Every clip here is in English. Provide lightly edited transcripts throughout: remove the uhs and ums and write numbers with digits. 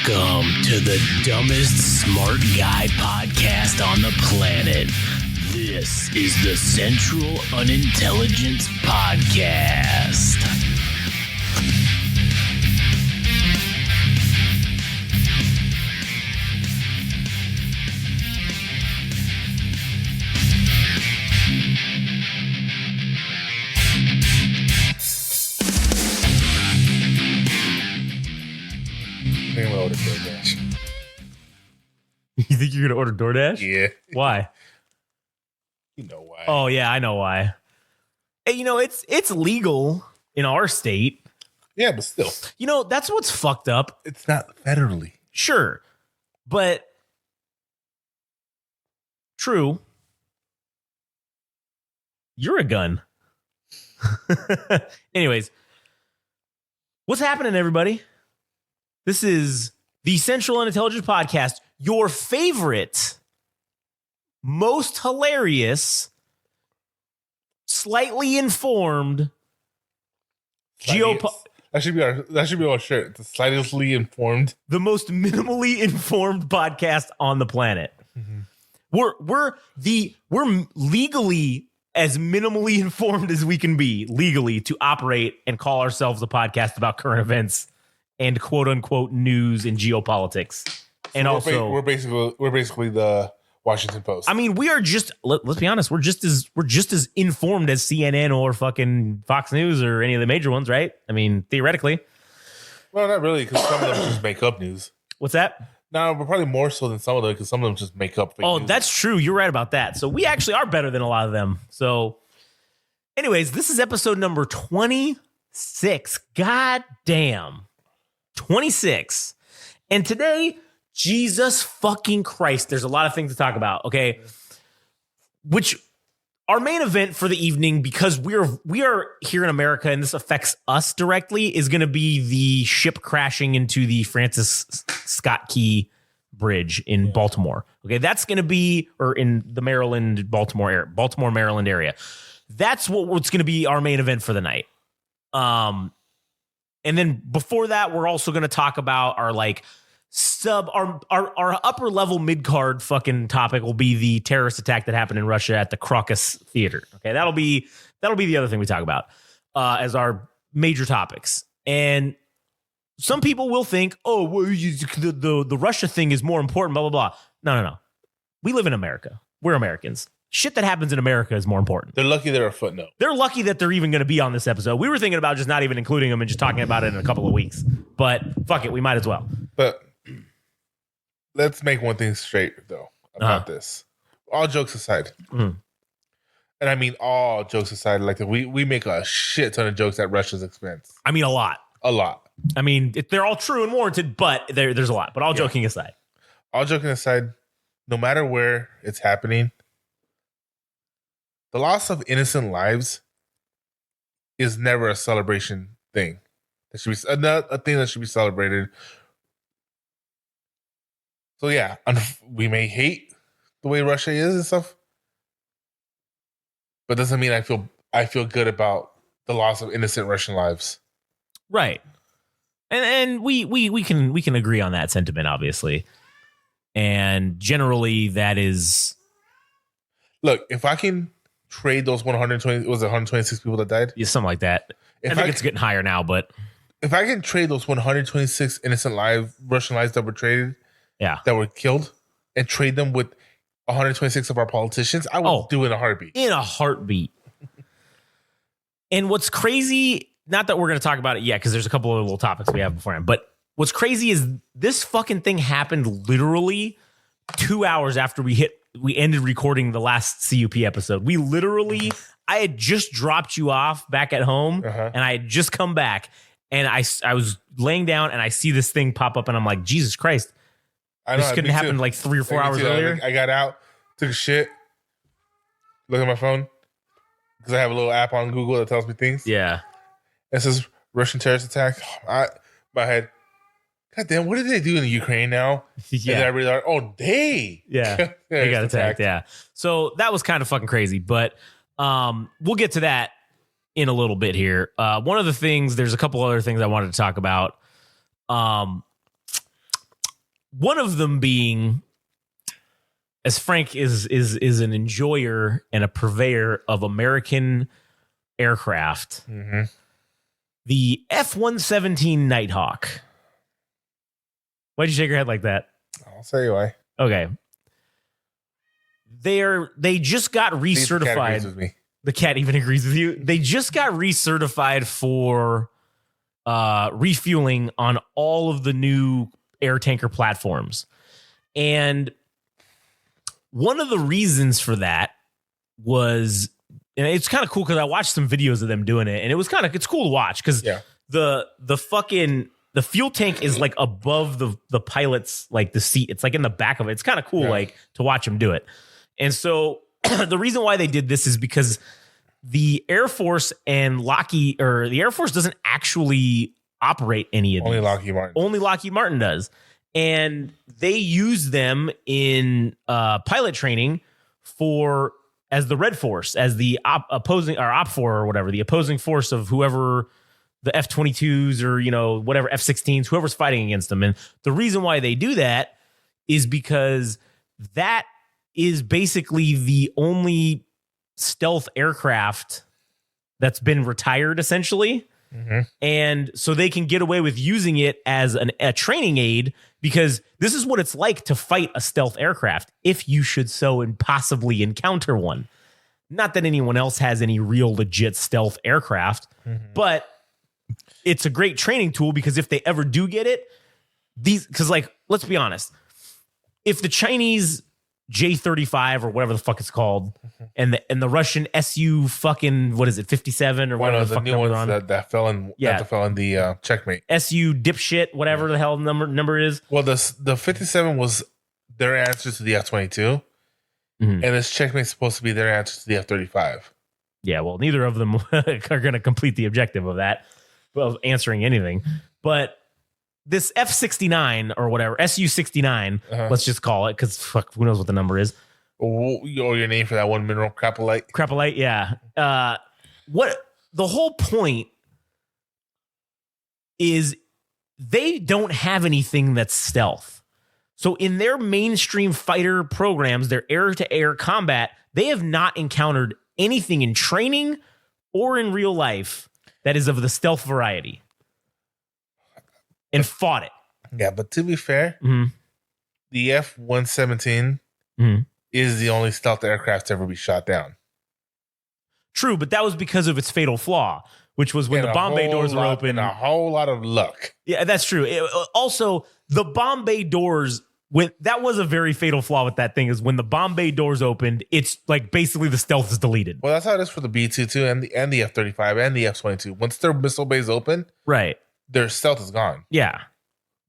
Welcome to the dumbest smart guy podcast on the planet. This is the Central Unintelligence Podcast. I'm gonna order DoorDash. You think you're gonna order DoorDash? Yeah. Why? You know why. Oh yeah, I know why. Hey, you know it's legal in our state. Yeah, but still. You know that's what's fucked up. It's not federally. Sure, but true. You're a gun. Anyways, what's happening, everybody? This is the Central Unintelligence Podcast, your favorite, most hilarious, slightly informed That should be our shirt. The slightly informed. the most minimally informed podcast on the planet. Mm-hmm. We're legally as minimally informed as we can be legally to operate and call ourselves a podcast about current events and quote unquote news and geopolitics. And So we're basically the Washington Post. I mean, we are just let's be honest, we're just as informed as CNN or fucking Fox News or any of the major ones, right? I mean, theoretically. Well, not really, because some of them just make up news. What's that? No, but probably more so than some of them, because some of them just make up fake news. That's true. You're right about that. So we actually are better than a lot of them. So anyways, this is episode number 26. God damn. 26. And today, Jesus fucking Christ, there's a lot of things to talk about, okay? Which our main event for the evening, because we are here in America and this affects us directly, is going to be the ship crashing into the Francis Scott Key Bridge in Baltimore. Okay, that's going to be, or in the Baltimore, Maryland area. That's what's going to be our main event for the night. And then before that, we're also going to talk about our our upper level mid card fucking topic will be the terrorist attack that happened in Russia at the Crocus Theater. Okay, that'll be the other thing we talk about as our major topics. And some people will think, oh, well, the Russia thing is more important. Blah blah blah. No. We live in America. We're Americans. Shit that happens in America is more important. They're lucky they're a footnote. They're lucky that they're even going to be on this episode. We were thinking about just not even including them and just talking about it in a couple of weeks. But fuck it, we might as well. But let's make one thing straight, though, about this. All jokes aside. Mm-hmm. And I mean all jokes aside. Like, we make a shit ton of jokes at Russia's expense. I mean, a lot. A lot. I mean, they're all true and warranted, but there's a lot. But all joking aside. All joking aside, no matter where it's happening, the loss of innocent lives is never a celebration thing. That should be a thing that should be celebrated. So yeah, we may hate the way Russia is and stuff, but doesn't mean I feel good about the loss of innocent Russian lives. Right. And we can agree on that sentiment, obviously. And generally that is, look, if I can trade those 126 people that died? Yeah, something like that. I think it's getting higher now, but if I can trade those 126 innocent Russian lives that were traded, that were killed, and trade them with 126 of our politicians, I would do it in a heartbeat. In a heartbeat. And what's crazy, not that we're going to talk about it yet, because there's a couple of little topics we have beforehand, but what's crazy is this fucking thing happened literally 2 hours after we ended recording the last CUP episode. I had just dropped you off back at home, and I had just come back, and I was laying down, and I see this thing pop up, and I'm like, Jesus Christ. This couldn't happen like 3 or 4 hours earlier. I got out, took a shit, look at my phone, because I have a little app on Google that tells me things. Yeah. It says Russian terrorist attack. My head, God damn, what did they do in the Ukraine now? Yeah. And then I realized, they got attacked. Yeah. So that was kind of fucking crazy, but we'll get to that in a little bit here. One of the things, there's a couple other things I wanted to talk about. one of them being, as Frank is an enjoyer and a purveyor of American aircraft, the F-117 Nighthawk. Why'd you shake your head like that? I'll tell you why. Okay. They just got recertified. The cat even agrees with you. They just got recertified for refueling on all of the new air tanker platforms. And one of the reasons for that was, and it's kind of cool because I watched some videos of them doing it, and it's cool to watch because the fuel tank is like above the pilot's, like the seat. It's like in the back of it. It's kind of cool, like to watch them do it. And so the reason why they did this is because the Air Force and the Air Force doesn't actually operate any of these. Only Lockheed Martin does. And they use them in pilot training as the Red Force, as the opposing or OPFOR or whatever, the opposing force of whoever the F-22s or, whatever F-16s, whoever's fighting against them. And the reason why they do that is because that is basically the only stealth aircraft that's been retired, essentially. And so they can get away with using it as a training aid, because this is what it's like to fight a stealth aircraft if you should so and possibly encounter one. Not that anyone else has any real legit stealth aircraft, but it's a great training tool, because if they ever do get it, because let's be honest, if the Chinese J-35 or whatever the fuck it's called, and the Russian Su fucking, what is it, 57 or whatever the fuck new ones that fell in the checkmate. Su dipshit, whatever the hell number is. Well, the 57 was their answer to the F-22, and this checkmate's supposed to be their answer to the F-35. Yeah, well, neither of them are going to complete the objective of that, of answering anything. But this F-69 or whatever, Su-69, let's just call it, because fuck, who knows what the number is. Your name for that one mineral, crapolite. Crapolite, yeah. What the whole point is, they don't have anything that's stealth. So in their mainstream fighter programs, their air-to-air combat, they have not encountered anything in training or in real life that is of the stealth variety. And fought it. Yeah, but to be fair, the F-117 is the only stealth aircraft to ever be shot down. True, but that was because of its fatal flaw, which was when the bomb bay doors were open. And a whole lot of luck. Yeah, that's true. Also, the bomb bay doors, that was a very fatal flaw with that thing, is when the bomb bay doors opened, it's like basically the stealth is deleted. Well, that's how it is for the B-22 and the F-35 and the F-22. Once their missile bays open, right, their stealth is gone. Yeah.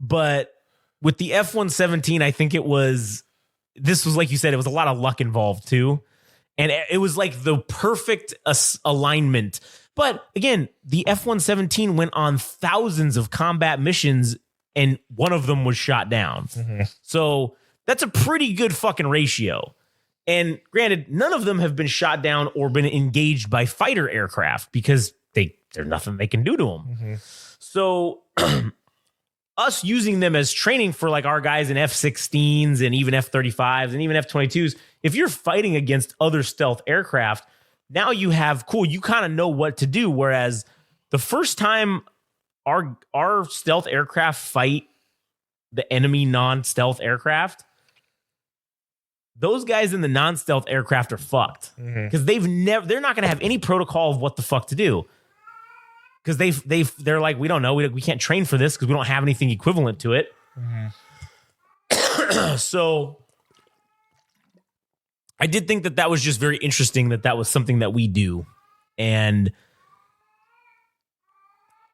But with the F-117, I think this was like you said, it was a lot of luck involved too. And it was like the perfect alignment. But again, the F-117 went on thousands of combat missions, and one of them was shot down. So that's a pretty good fucking ratio. And granted, none of them have been shot down or been engaged by fighter aircraft, because there's nothing they can do to them. So us using them as training for like our guys in F-16s and even F-35s and even F-22s, if you're fighting against other stealth aircraft, now you kind of know what to do. Whereas the first time our stealth aircraft fight the enemy non-stealth aircraft, those guys in the non-stealth aircraft are fucked, because they're not going to have any protocol of what the fuck to do. Because they're like, we don't know. We can't train for this because we don't have anything equivalent to it. So I did think that was just very interesting, that was something that we do. And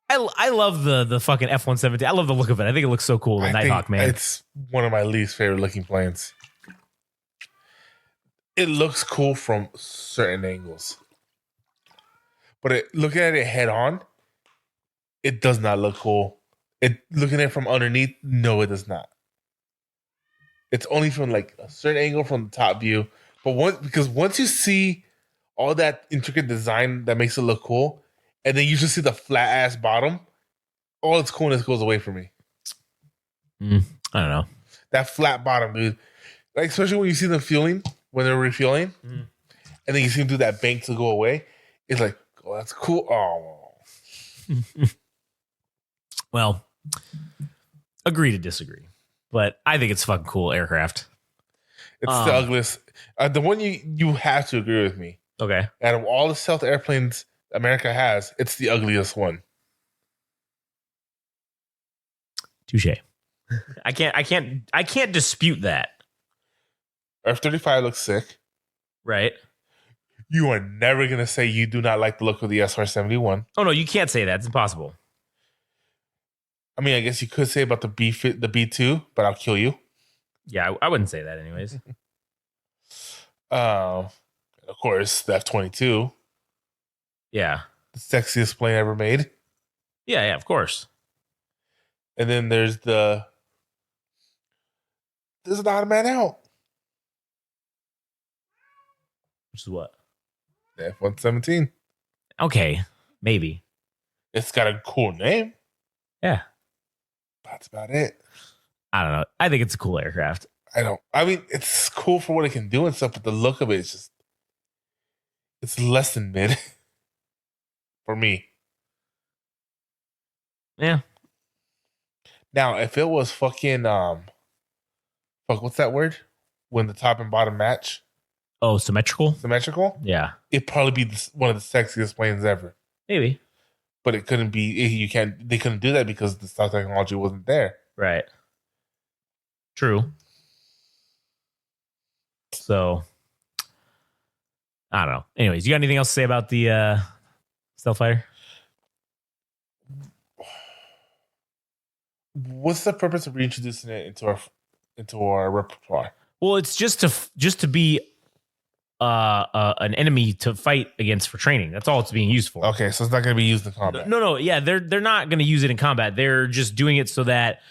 I love the fucking F-117. I love the look of it. I think it looks so cool. The Nighthawk, man. It's one of my least favorite looking planes. It looks cool from certain angles. But looking at it head on, it does not look cool. Looking at it from underneath, no, it does not. It's only from like a certain angle from the top view. But once you see all that intricate design that makes it look cool, and then you just see the flat ass bottom, all its coolness goes away from me. I don't know. that flat bottom, dude. Like, especially when you see them fueling, when they're refueling, and then you see them do that bank to go away. It's like, oh, that's cool. Oh. Well, agree to disagree. But I think it's fucking cool aircraft. It's the ugliest. The one you have to agree with me. Okay. Out of all the stealth airplanes America has, it's the ugliest one. Touche. I can't dispute that. F-35 looks sick. Right. You are never gonna say you do not like the look of the SR-71. Oh no, you can't say that. It's impossible. I mean, I guess you could say about the B2, but I'll kill you. Yeah, I wouldn't say that anyways. Of course, the F-22. Yeah. The sexiest plane ever made. Yeah, of course. And then there's an odd man out. Which is what? The F-117. Okay, maybe. It's got a cool name. Yeah. That's about it. I don't know. I think it's a cool aircraft. I mean, it's cool for what it can do and stuff, but the look of it is just, it's less than mid for me. Yeah. Now, if it was fucking, what's that word? When the top and bottom match? Oh, symmetrical? Symmetrical? Yeah. It'd probably be one of the sexiest planes ever. Maybe. But it couldn't be, they couldn't do that because the stock technology wasn't there. Right. True. So, I don't know. Anyways, you got anything else to say about the stealth fighter? What's the purpose of reintroducing it into our repertoire? Well, it's just to be an enemy to fight against for training. That's all it's being used for. Okay, so it's not going to be used in combat. No. Yeah, they're not going to use it in combat. They're just doing it so that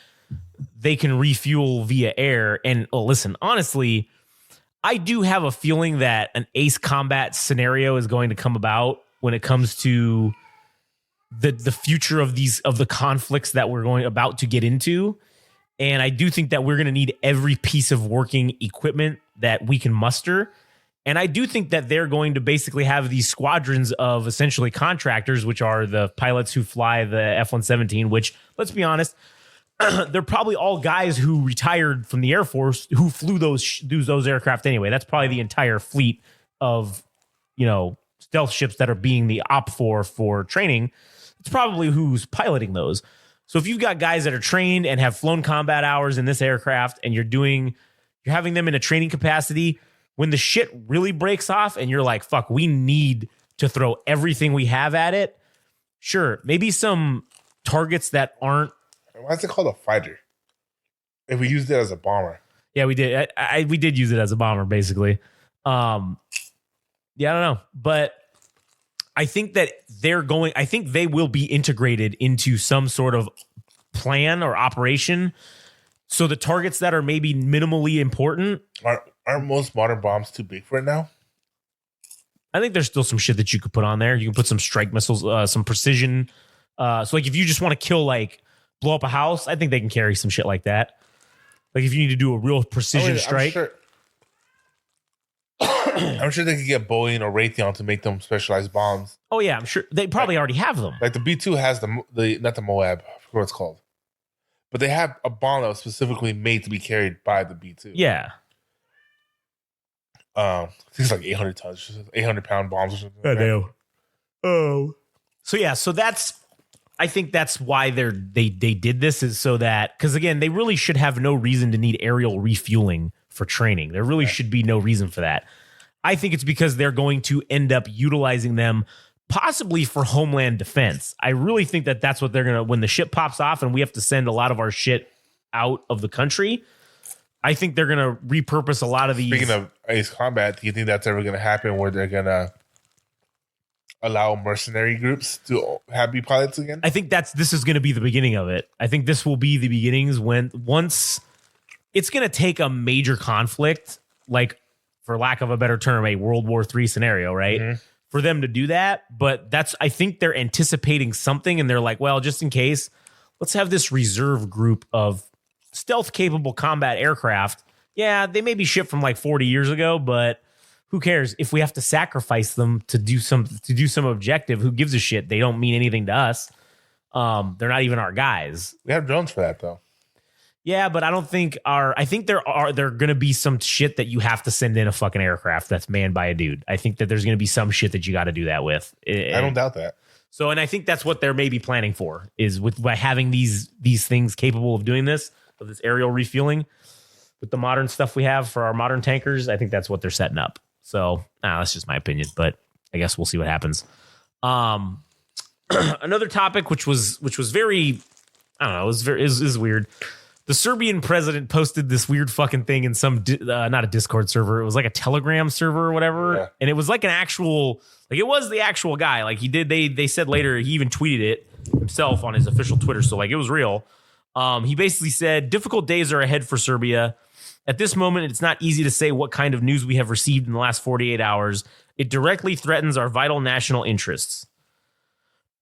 they can refuel via air. And listen, honestly, I do have a feeling that an ace combat scenario is going to come about when it comes to the future of the conflicts that we're about to get into. And I do think that we're going to need every piece of working equipment that we can muster. And I do think that they're going to basically have these squadrons of essentially contractors, which are the pilots who fly the F-117, which, let's be honest, they're probably all guys who retired from the Air Force who flew those aircraft anyway. That's probably the entire fleet of, stealth ships that are being the OPFOR for training. It's probably who's piloting those. So if you've got guys that are trained and have flown combat hours in this aircraft and you're having them in a training capacity, when the shit really breaks off and you're like, fuck, we need to throw everything we have at it. Sure. Maybe some targets that aren't. Why is it called a fighter? If we used it as a bomber. Yeah, we did. We did use it as a bomber, basically. Yeah, I don't know. But I think that I think they will be integrated into some sort of plan or operation. So the targets that are maybe minimally important. Aren't most modern bombs too big for it now? I think there's still some shit that you could put on there. You can put some strike missiles, some precision. So like if you just want to blow up a house, I think they can carry some shit like that. Like if you need to do a real precision strike. I'm sure they could get Boeing or Raytheon to make them specialized bombs. Oh yeah, I'm sure they probably already have them. Like the B2 has not the Moab, I forgot what it's called. But they have a bomb that was specifically made to be carried by the B2. Yeah. I think it's like 800 tons, 800-pound bombs or something. I know. Oh. So yeah, I think that's why they did this, is so that, because again, they really should have no reason to need aerial refueling for training. There really should be no reason for that. I think it's because they're going to end up utilizing them possibly for homeland defense. I really think that that's what they're going to, when the ship pops off and we have to send a lot of our shit out of the country, I think they're going to repurpose a lot of these. Speaking of ace combat, do you think that's ever going to happen where they're going to allow mercenary groups to be pilots again? I think this is going to be the beginning of it. I think this will be the beginnings once it's going to take a major conflict, like, for lack of a better term, a World War III scenario, right? Mm-hmm. For them to do that. But I think they're anticipating something and they're like, well, just in case, let's have this reserve group of stealth capable combat aircraft, yeah, they may be shipped from like 40 years ago, but who cares if we have to sacrifice them to do some objective? Who gives a shit? They don't mean anything to us. They're not even our guys. We have drones for that though. Yeah, but I don't think I think there going to be some shit that you have to send in a fucking aircraft that's manned by a dude. I think that there's going to be some shit that you got to do that with. I don't doubt that. So, and I think that's what they're maybe planning for, is by having these things capable of doing this, of this aerial refueling with the modern stuff we have for our modern tankers. I think that's what they're setting up. So that's just my opinion, but I guess we'll see what happens. Another topic, which was very, I don't know, it was weird. The Serbian president posted this weird fucking thing in some, not a Discord server. It was like a Telegram server or whatever. Yeah. And it was like an actual, like it was the actual guy. Like they said later, he even tweeted it himself on his official Twitter. So like it was real. He basically said, difficult days are ahead for Serbia. At this moment, it's not easy to say what kind of news we have received in the last 48 hours. It directly threatens our vital national interests.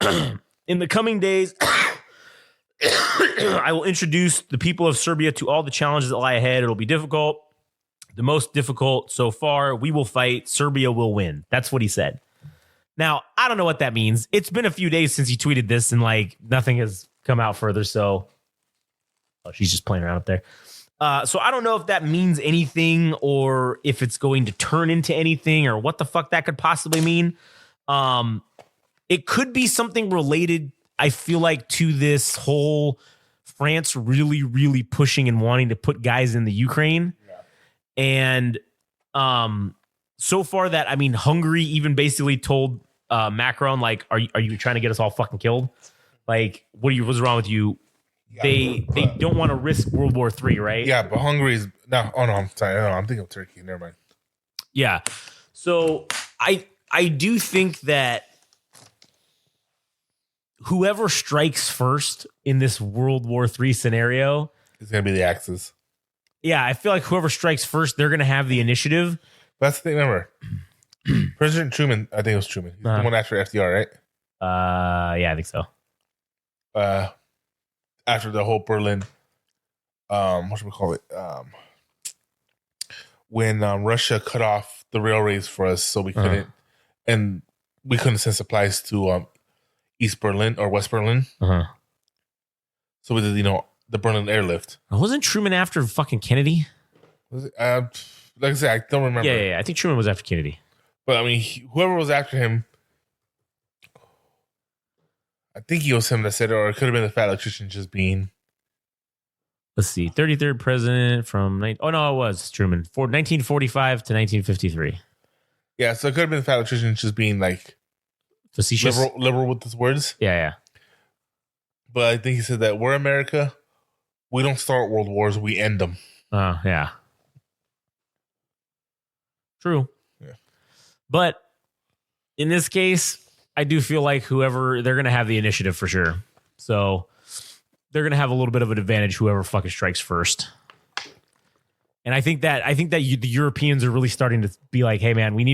In the coming days, I will introduce the people of Serbia to all the challenges that lie ahead. It'll be difficult. The most difficult so far. We will fight. Serbia will win. That's what he said. Now, I don't know what that means. It's been a few days since he tweeted this, and like nothing has come out further. So, she's just playing around up there. So I don't know if that means anything or if it's going to turn into anything or what the fuck that could possibly mean. It could be something related, I feel like, to this whole France really, really pushing and wanting to put guys in the Ukraine. Yeah. And so far that, I mean, Hungary even basically told Macron, like, are you trying to get us all fucking killed? Like, what's wrong with you? Yeah, they don't want to risk World War III, right? Yeah, but Hungary is no. Oh no, I'm sorry. No, I'm thinking of Turkey. Never mind. Yeah, so I do think that whoever strikes first in this World War III scenario is going to be the Axis. Yeah, I feel like whoever strikes first, they're going to have the initiative. That's the thing. Remember, President Truman. I think it was Truman. He's the one after FDR, right? Yeah, I think so. After the whole Berlin, what should we call it? When Russia cut off the railways for us, so we couldn't, and we couldn't send supplies to East Berlin or West Berlin. So we did, the Berlin airlift. Wasn't Truman after fucking Kennedy? Was it? Like I said, I don't remember. Yeah. I think Truman was after Kennedy. But I mean, whoever was after him, I think it was him that said it, or it could have been the fat electrician just being. Let's see, 33rd president from. Oh no, it was Truman. 1945 to 1953. Yeah, so it could have been the fat electrician just being like facetious, liberal with his words. Yeah. But I think he said that we're America. We don't start world wars. We end them. Oh, yeah. True. Yeah. But in this case, I do feel like they're going to have the initiative for sure. So they're going to have a little bit of an advantage, whoever fucking strikes first. And I think that the Europeans are really starting to be like, hey man, we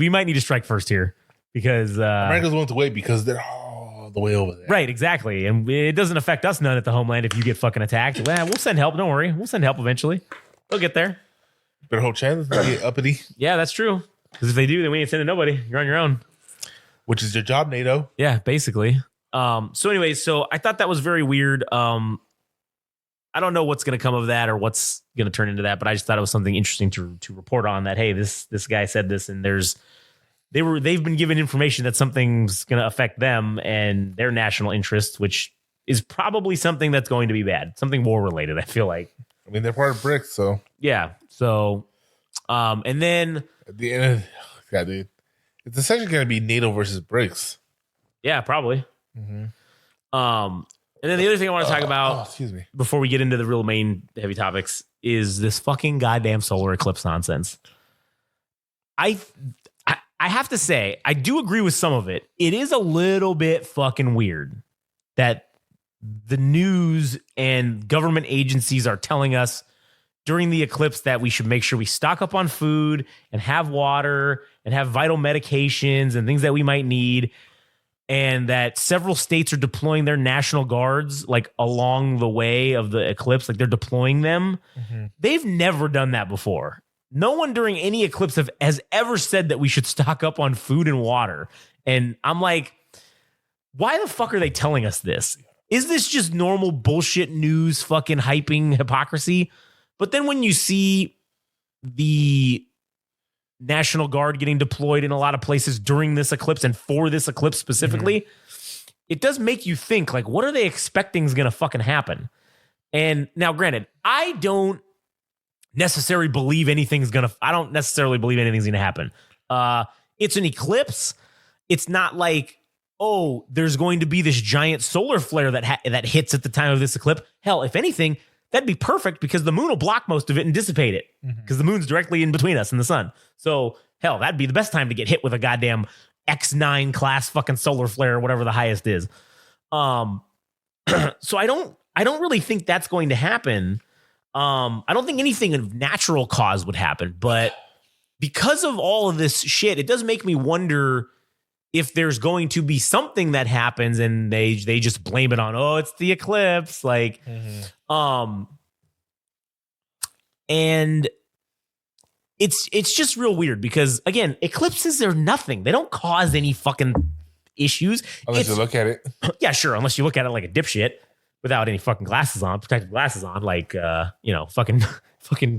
might need to strike first here because America's willing to wait because they're all the way over there. Right, exactly. And it doesn't affect us none at the homeland if you get fucking attacked. Well, we'll send help. Don't worry. We'll send help eventually. They'll get there. Better hold chance to get uppity. Yeah, that's true. Because if they do, then we ain't sending nobody. You're on your own. Which is your job, NATO. Yeah, basically. So anyway, I thought that was very weird. I don't know what's going to come of that or what's going to turn into that, but I just thought it was something interesting to report on that. Hey, this guy said this, and they've been given information that something's going to affect them and their national interests, which is probably something that's going to be bad, something war related. I feel like. I mean, they're part of BRICS, so yeah. So, and then at the end of God, dude, it's essentially going to be NATO versus BRICS. Yeah, probably. Mm-hmm. And then the other thing I want to talk about before we get into the real main heavy topics is this fucking goddamn solar eclipse nonsense. I have to say, I do agree with some of it. It is a little bit fucking weird that the news and government agencies are telling us during the eclipse that we should make sure we stock up on food and have water and have vital medications and things that we might need. and that several states are deploying their national guards like along the way of the eclipse, like they're deploying them. They've never done that before. No one during any eclipse has ever said that we should stock up on food and water. And I'm like, why the fuck are they telling us this? Is this just normal bullshit news, fucking hyping hypocrisy? But then when you see the National Guard getting deployed in a lot of places during this eclipse and for this eclipse specifically, it does make you think, like, what are they expecting is going to fucking happen? And now, granted, I don't necessarily believe anything's going to happen. It's an eclipse. It's not like, oh, there's going to be this giant solar flare that hits at the time of this eclipse. Hell, if anything, that'd be perfect because the moon will block most of it and dissipate it because the moon's directly in between us and the sun. So, hell, that'd be the best time to get hit with a goddamn X9 class fucking solar flare or whatever the highest is. So I don't really think that's going to happen. I don't think anything of natural cause would happen, but because of all of this shit, it does make me wonder if there's going to be something that happens and they just blame it on, oh, it's the eclipse. Like, and it's just real weird because, again, eclipses are nothing. They don't cause any fucking issues. Unless you look at it. Yeah, sure. Unless you look at it like a dipshit without any fucking glasses on, protective glasses on, like, fucking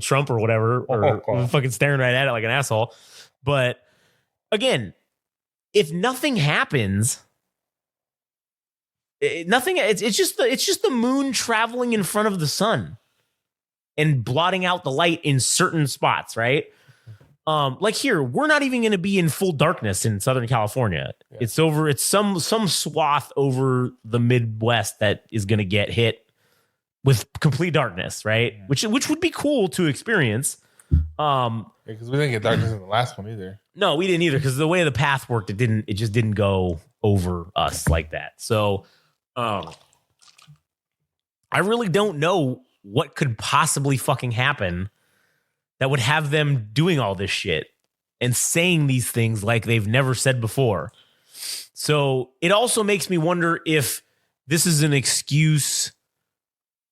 Trump or whatever, or fucking staring right at it like an asshole. But again, if nothing happens, it's just the moon traveling in front of the sun and blotting out the light in certain spots, right? Like here, we're not even going to be in full darkness in Southern California. Yeah. It's some swath over the Midwest that is going to get hit with complete darkness, right? Yeah. Which would be cool to experience. Because we didn't get darkness in the last one either. No, we didn't either. Because the way the path worked, it just didn't go over us like that. So, I really don't know what could possibly fucking happen that would have them doing all this shit and saying these things like they've never said before. So it also makes me wonder if this is an excuse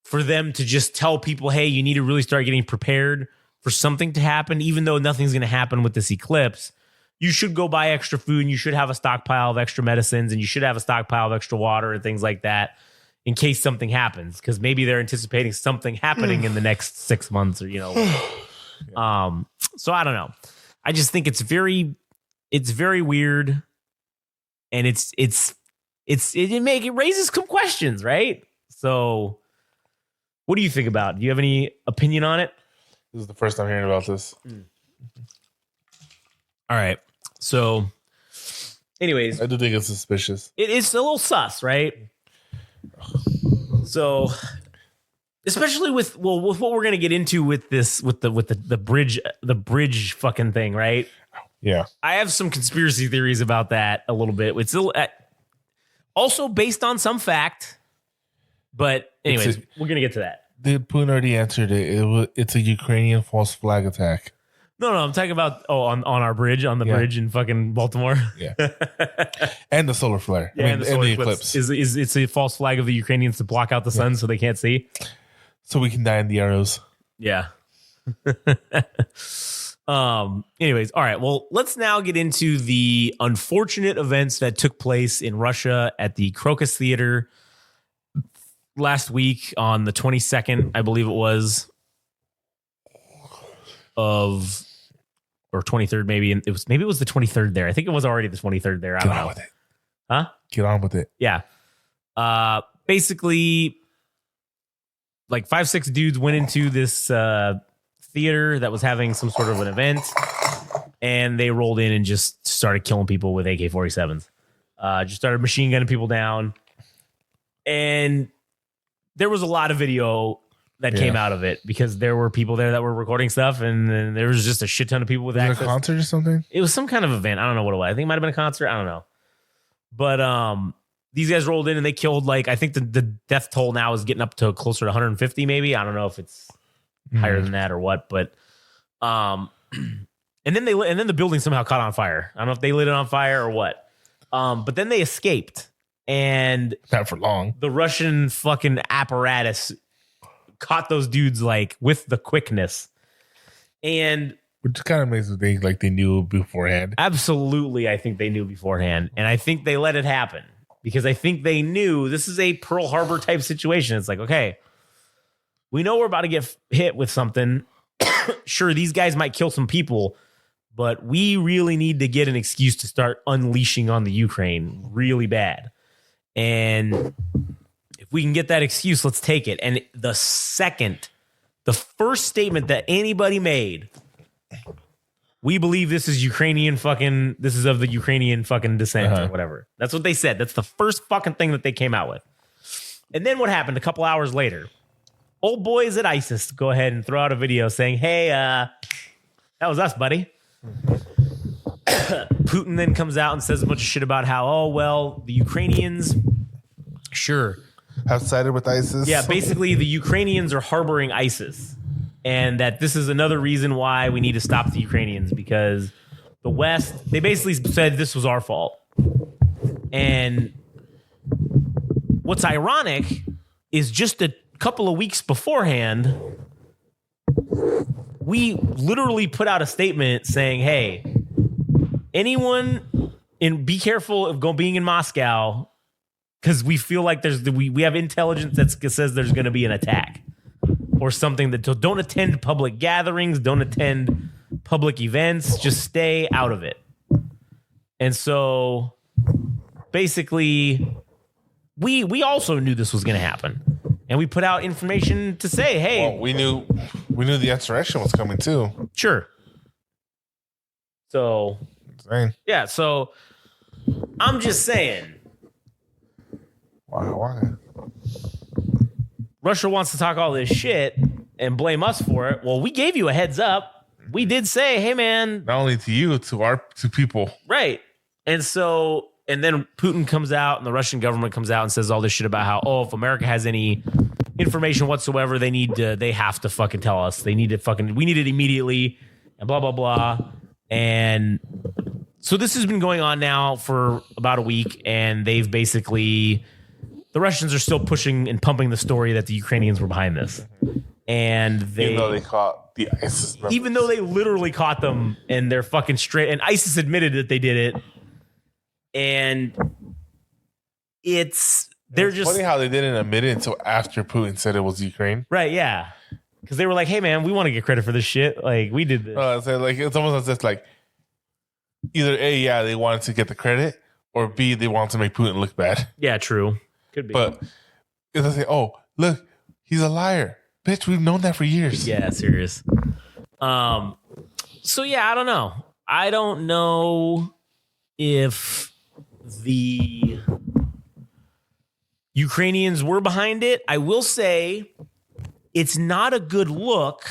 for them to just tell people, hey, you need to really start getting prepared for something to happen, even though nothing's going to happen with this eclipse. You should go buy extra food and you should have a stockpile of extra medicines and you should have a stockpile of extra water and things like that in case something happens, because maybe they're anticipating something happening in the next 6 months or, so I don't know. I just think it's very weird, and it raises some questions, right? So what do you think about it? Do you have any opinion on it? This is the first time hearing about this. All right. So anyways, I do think it's suspicious. It's a little sus, right? So especially with what we're going to get into with this, with the bridge fucking thing, right? Yeah. I have some conspiracy theories about that a little bit. It's also based on some fact, but anyways, we're going to get to that. Putin already answered it. It's a Ukrainian false flag attack. No, I'm talking about on our bridge, on the bridge in fucking Baltimore. Yeah. And the solar flare. Yeah, and the eclipse. It's a false flag of the Ukrainians to block out the sun so they can't see. So we can die in the arrows. Yeah. Anyways, all right. Well, let's now get into the unfortunate events that took place in Russia at the Crocus Theater last week on the 22nd, I believe it was, or 23rd, maybe. It was the 23rd there. I think it was already the 23rd there. I don't know. With it. Huh? Get on with it. Yeah. Basically, like 5-6 dudes went into this theater that was having some sort of an event, and they rolled in and just started killing people with AK-47s. Just started machine gunning people down. And there was a lot of video that came out of it because there were people there that were recording stuff, and then there was just a shit ton of people with access. Was it a concert or something? It was some kind of event. I don't know what it was. I think it might have been a concert. I don't know. But these guys rolled in and they killed, I think the death toll now is getting up to closer to 150 maybe. I don't know if it's higher than that or what, but and then the building somehow caught on fire. I don't know if they lit it on fire or what. But then they escaped, and Not for long. the Russian fucking apparatus caught those dudes like with the quickness. And Which kind of makes me think like they knew beforehand. absolutely, I think they knew beforehand. And I think they let it happen because I think they knew this is a Pearl Harbor type situation. It's like, okay, we know we're about to get hit with something. Sure, these guys might kill some people, but we really need to get an excuse to start unleashing on the Ukraine really bad. And if we can get that excuse, let's take it. And the first statement that anybody made, we believe this is Ukrainian fucking, this is of the Ukrainian fucking descent or whatever. That's what they said. That's the first fucking thing that they came out with. And then what happened a couple hours later? Old boys at ISIS go ahead and throw out a video saying, hey, that was us, buddy. Putin then comes out and says a bunch of shit about how, oh, well, the Ukrainians, sure. Have sided with ISIS. Yeah, basically the Ukrainians are harboring ISIS. And that this is another reason why we need to stop the Ukrainians because the West, they basically said this was our fault. And what's ironic is just a couple of weeks beforehand, we literally put out a statement saying, hey, anyone be careful of being in Moscow because we feel like we have intelligence that says there's going to be an attack or something. That don't attend public gatherings, don't attend public events, just stay out of it. And so basically we also knew this was going to happen. And we put out information to say, hey, well, we knew the insurrection was coming too. Sure. So, Insane. Yeah, so I'm just saying. Why? Russia wants to talk all this shit and blame us for it. Well, we gave you a heads up. We did say, hey, man. Not only to you, to people. Right. And so, and then Putin comes out and the Russian government comes out and says all this shit about how, oh, if America has any information whatsoever, they have to fucking tell us. We need it immediately and blah, blah, blah. And so this has been going on now for about a week, and they've basically, the Russians are still pushing and pumping the story that the Ukrainians were behind this. And even though they caught the ISIS members. Even though they literally caught them and they're fucking straight, and ISIS admitted that they did it. And it's funny how they didn't admit it until after Putin said it was Ukraine. Right, yeah. Because they were like, hey, man, we want to get credit for this shit. Like, we did this. So like, it's almost as if like either A, yeah, they wanted to get the credit, or B, they wanted to make Putin look bad. Yeah, true. Could be. But if they say, oh, look, he's a liar. Bitch, we've known that for years. Yeah, serious. So, yeah, I don't know. I don't know if the Ukrainians were behind it. I will say it's not a good look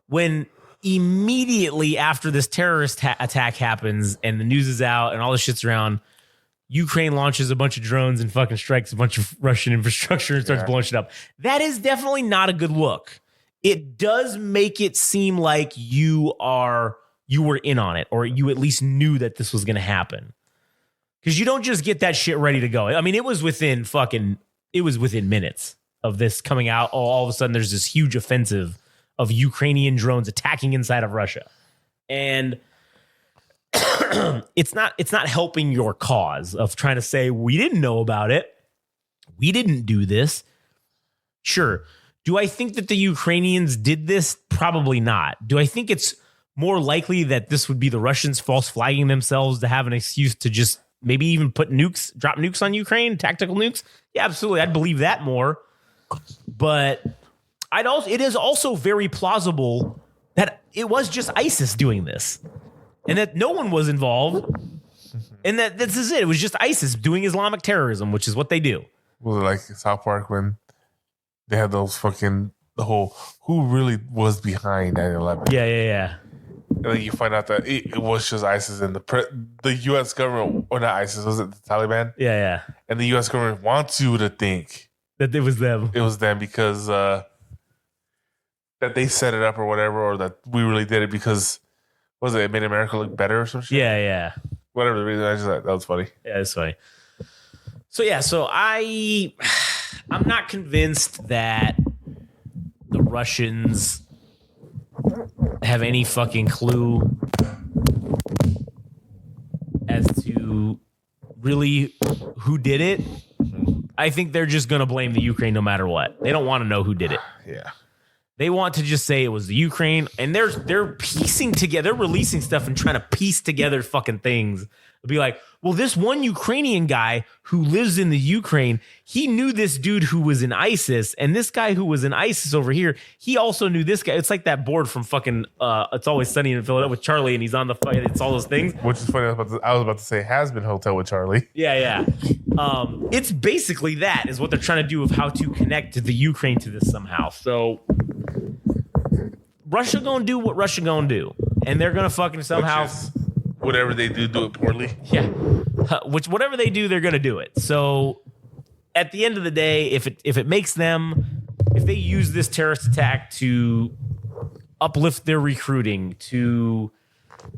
when immediately after this terrorist attack happens and the news is out and all the shit's around, Ukraine launches a bunch of drones and fucking strikes a bunch of Russian infrastructure and starts blowing shit up. That is definitely not a good look. It does make it seem like you were in on it, or you at least knew that this was going to happen. Because you don't just get that shit ready to go. I mean, it was within minutes of this coming out. All of a sudden, there's this huge offensive of Ukrainian drones attacking inside of Russia. And it's not helping your cause of trying to say, we didn't know about it. We didn't do this. Sure. Do I think that the Ukrainians did this? Probably not. Do I think it's more likely that this would be the Russians false flagging themselves to have an excuse to just maybe even drop nukes on Ukraine, tactical nukes? Yeah, absolutely. I'd believe that more. But it is also very plausible that it was just ISIS doing this and that no one was involved and that this is it. It was just ISIS doing Islamic terrorism, which is what they do. Was it like South Park when they had those fucking, the whole, who really was behind 9/11? Yeah. And then you find out that it was just ISIS and the U.S. government, or not ISIS, was it the Taliban? Yeah. And the U.S. government wants you to think that it was them. It was them because that they set it up or whatever, or that we really did it because, it made America look better or some shit? Yeah. Whatever the reason, I just thought that was funny. Yeah, it's funny. So I'm not convinced that the Russians have any fucking clue as to really who did it. I think they're just going to blame the Ukraine no matter what. They don't want to know who did it. Yeah. They want to just say it was the Ukraine, and they're piecing together, they're releasing stuff and trying to piece together fucking things. It'll be like, well, this one Ukrainian guy who lives in the Ukraine, he knew this dude who was in ISIS, and this guy who was in ISIS over here, he also knew this guy. It's like that board from fucking It's Always Sunny in Philadelphia with Charlie, and he's on the fight. It's all those things. Which is funny. I was about to say Has Been Hotel with Charlie. Yeah. It's basically that is what they're trying to do of how to connect the Ukraine to this somehow. So Russia gonna do what Russia gonna do, and they're gonna fucking somehow whatever they do it poorly. Yeah, whatever they do, they're gonna do it. So at the end of the day, if it makes them, if they use this terrorist attack to uplift their recruiting, to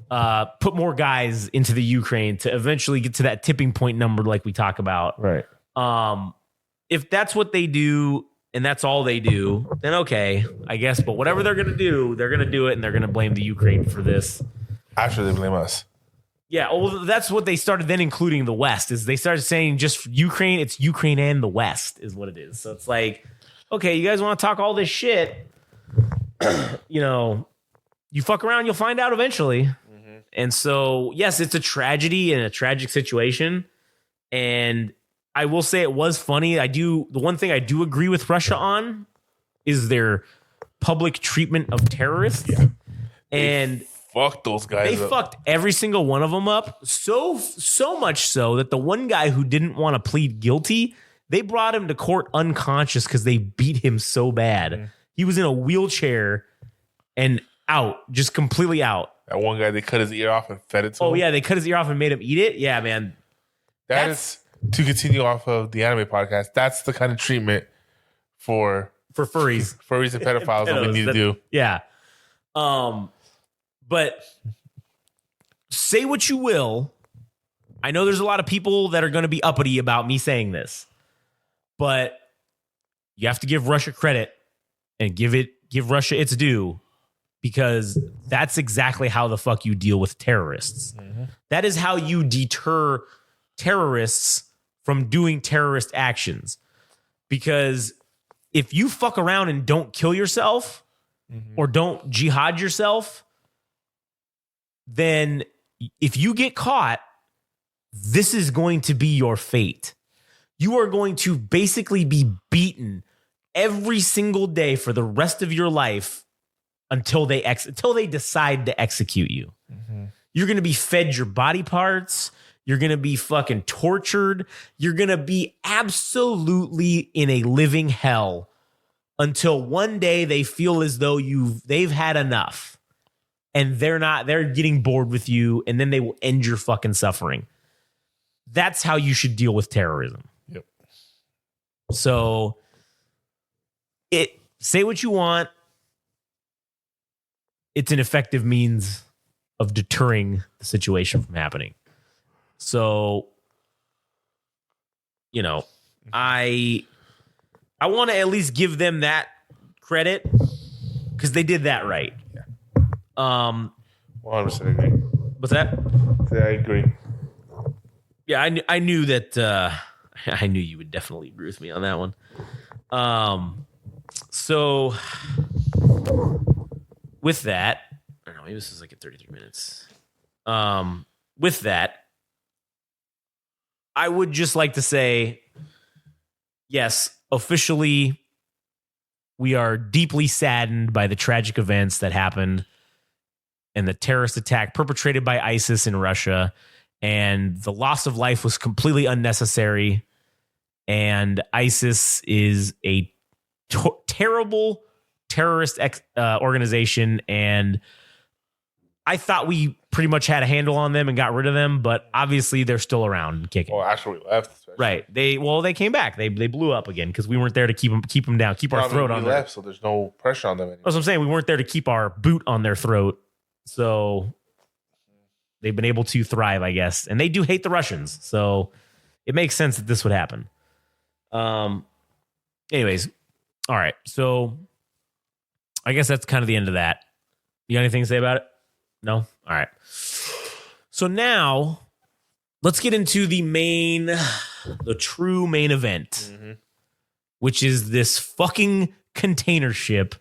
put more guys into the Ukraine, to eventually get to that tipping point number like we talk about, right? If that's what they do, and that's all they do, then okay, I guess. But whatever they're going to do, they're going to do it, and they're going to blame the Ukraine for this. After they blame us. Yeah, well, that's what they started then including the West, is they started saying just Ukraine, it's Ukraine and the West is what it is. So it's like, okay, you guys want to talk all this shit, you fuck around, you'll find out eventually. Mm-hmm. And so, yes, it's a tragedy and a tragic situation. And I will say it was funny. The one thing I do agree with Russia on is their public treatment of terrorists. Yeah. And fucked those guys. They fucked every single one of them up. So much so that the one guy who didn't want to plead guilty, they brought him to court unconscious because they beat him so bad. Mm. He was in a wheelchair and out, just completely out. That one guy, they cut his ear off and fed it to him. Oh, yeah, they cut his ear off and made him eat it? Yeah, man. That's to continue off of the anime podcast. That's the kind of treatment for furries. Furries and pedophiles that we need to do. Yeah. But say what you will. I know there's a lot of people that are going to be uppity about me saying this, but you have to give Russia credit and give Russia its due, because that's exactly how the fuck you deal with terrorists. Mm-hmm. That is how you deter terrorists from doing terrorist actions. Because if you fuck around and don't kill yourself, mm-hmm. or don't jihad yourself, then if you get caught, this is going to be your fate. You are going to basically be beaten every single day for the rest of your life until they decide to execute you. Mm-hmm. You're going to be fed your body parts. You're going to be fucking tortured. You're going to be absolutely in a living hell until one day they feel as though they've had enough. And they're getting bored with you, and then they will end your fucking suffering. That's how you should deal with terrorism. Yep. So say what you want. It's an effective means of deterring the situation from happening. So, I want to at least give them that credit, because they did that right. 100% agree. What's that? Yeah, I agree. Yeah, I knew that. I knew you would definitely agree with me on that one. So with that, I don't know. Maybe this is like at 33 minutes. With that, I would just like to say, yes, officially, we are deeply saddened by the tragic events that happened and the terrorist attack perpetrated by ISIS in Russia, and the loss of life was completely unnecessary. And ISIS is a terrible terrorist organization, and I thought we pretty much had a handle on them and got rid of them, but obviously they're still around and kicking. Well, actually left. Especially. Right. They came back. They blew up again because we weren't there to keep them down, keep our throat on them. Left, so there's no pressure on them anymore. That's what I'm saying. We weren't there to keep our boot on their throat. So they've been able to thrive, I guess. And they do hate the Russians. So it makes sense that this would happen. Anyways. All right. So I guess that's kind of the end of that. You got anything to say about it? No? All right. So now let's get into the true main event, which is this fucking container ship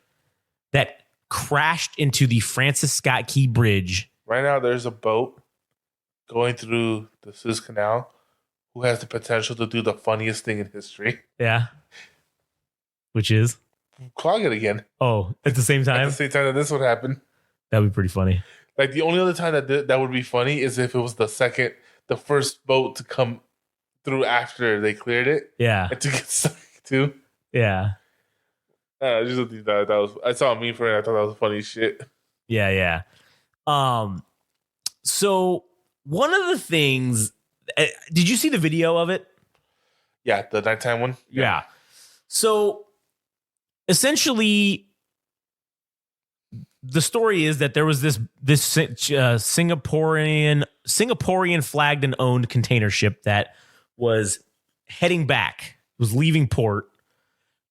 that crashed into the Francis Scott Key Bridge. Right now, there's a boat going through the Suez Canal who has the potential to do the funniest thing in history. Yeah. Which is? Clog it again. Oh, at the same time? At the same time that this would happen. That would be pretty funny. Like, the only other time that would be funny is if it was the first boat to come through after they cleared it. Yeah. And to get stuck too. Yeah. I saw a meme for it. I thought that was funny as shit. Yeah. So one of the things, did you see the video of it? Yeah, the nighttime one. Yeah. So essentially, the story is that there was this Singaporean flagged and owned container ship that was heading back, was leaving port,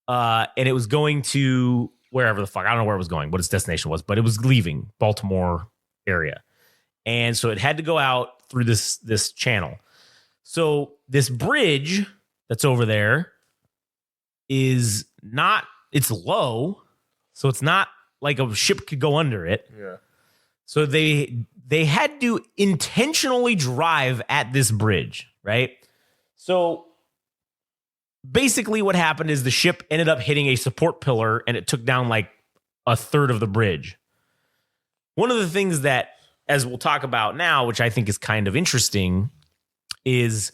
and it was going to wherever the fuck, I don't know where it was going, what its destination was, but it was leaving Baltimore area, and so it had to go out through this channel. So this bridge that's over there is not, it's low, so it's not like a ship could go under it. Yeah. So they had to intentionally drive at this bridge, right? So basically what happened is the ship ended up hitting a support pillar and it took down like a third of the bridge. One of the things that, as we'll talk about now, which I think is kind of interesting, is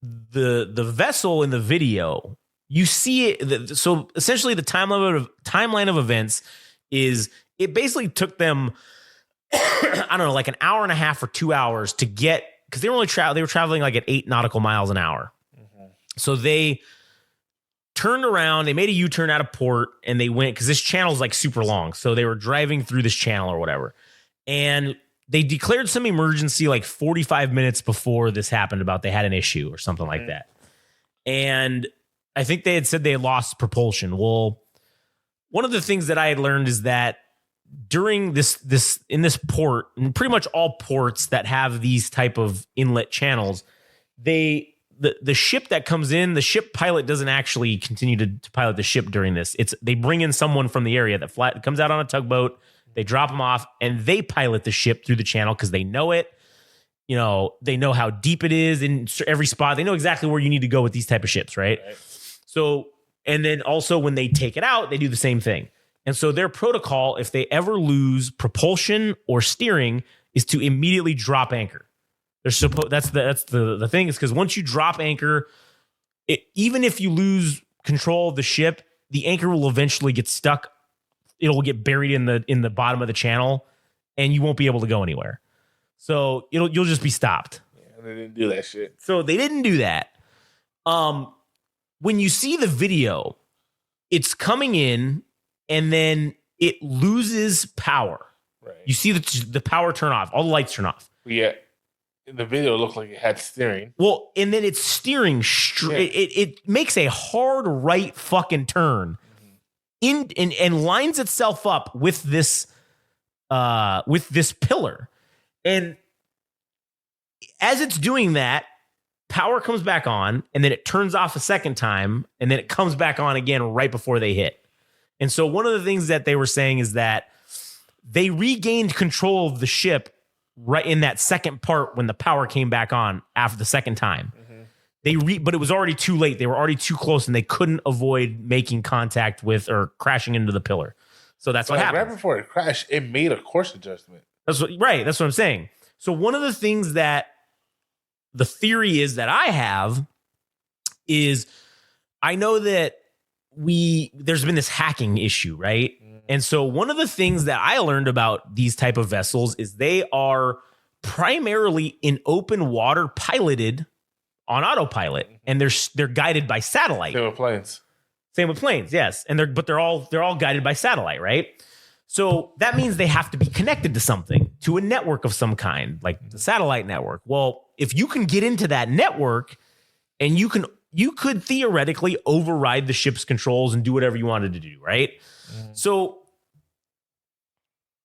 the vessel in the video. You see it. So essentially the timeline of events is it basically took them, I don't know, like an hour and a half or 2 hours to get, because they were traveling like at 8 nautical miles an hour. Mm-hmm. So they turned around, they made a U-turn out of port, and they went, because this channel is like super long. So they were driving through this channel or whatever. And they declared some emergency like 45 minutes before this happened about they had an issue or something like that. And I think they had said they had lost propulsion. Well, one of the things that I had learned is that during this in this port, and pretty much all ports that have these type of inlet channels, the ship that comes in, the ship pilot doesn't actually continue to pilot the ship during this. They bring in someone from the area that comes out on a tugboat. They drop them off and they pilot the ship through the channel because they know it. You know, they know how deep it is in every spot. They know exactly where you need to go with these type of ships, right? So, and then also when they take it out, they do the same thing. And so their protocol, if they ever lose propulsion or steering, is to immediately drop anchor. That's the thing, is because once you drop anchor, even if you lose control of the ship, the anchor will eventually get stuck. It'll get buried in the bottom of the channel, and you won't be able to go anywhere. So you'll just be stopped. Yeah, they didn't do that shit. So they didn't do that. When you see the video, it's coming in and then it loses power. Right. You see the power turn off. All the lights turn off. Yeah. In the video, it looked like it had steering. Well, and then it's steering straight. Yeah. It makes a hard right fucking turn and lines itself up with this pillar. And as it's doing that, power comes back on, and then it turns off a second time, and then it comes back on again right before they hit. And so one of the things that they were saying is that they regained control of the ship right in that second part when the power came back on after the second time. But it was already too late. They were already too close, and they couldn't avoid making contact with or crashing into the pillar. So that's what happened. Right before it crashed, it made a course adjustment. That's what I'm saying. So one of the things that the theory is that I have is I know that there's been this hacking issue, right? And so one of the things that I learned about these type of vessels is they are primarily in open water, piloted on autopilot, and they're guided by satellite. Same with planes, yes. And they're all guided by satellite, right? So that means they have to be connected to something to a network of some kind, like the satellite network. Well, if you can get into that network and you could theoretically override the ship's controls and do whatever you wanted to do, right? So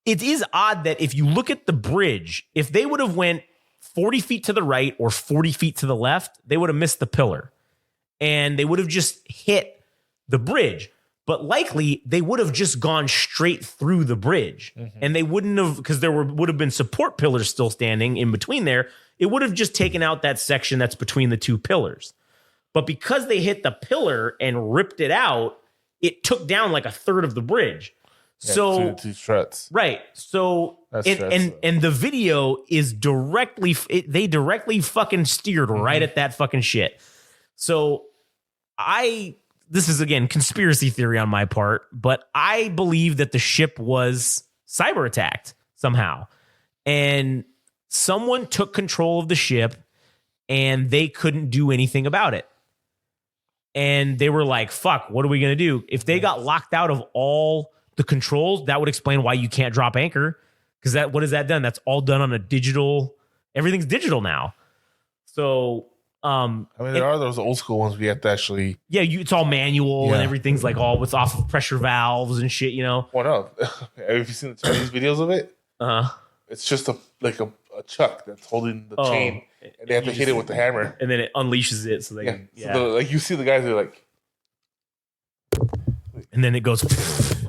it is odd that if you look at the bridge, if they would have went 40 feet to the right or 40 feet to the left, they would have missed the pillar and they would have just hit the bridge. But likely they would have just gone straight through the bridge and they wouldn't have, because there would have been support pillars still standing in between there. It would have just taken out that section that's between the two pillars. But because they hit the pillar and ripped it out, it took down like a third of the bridge. Yeah, so two struts. Right. So and the video is directly they directly fucking steered right at that fucking shit. So this is again conspiracy theory on my part, but I believe that the ship was cyber attacked somehow. And someone took control of the ship and they couldn't do anything about it. And they were like, fuck, what are we going to do? If they got locked out of all the controls, that would explain why you can't drop anchor. Because what has that done? That's all done on a digital. Everything's digital now. So, there are those old school ones we have to actually. Yeah, it's all manual and everything's like all with off pressure valves and shit, you know? Well, no. Have you seen the Chinese videos of it? It's just a chuck that's holding the chain and they have to hit it with the hammer. And then it unleashes it. So they So like you see the guys who are like. And then it goes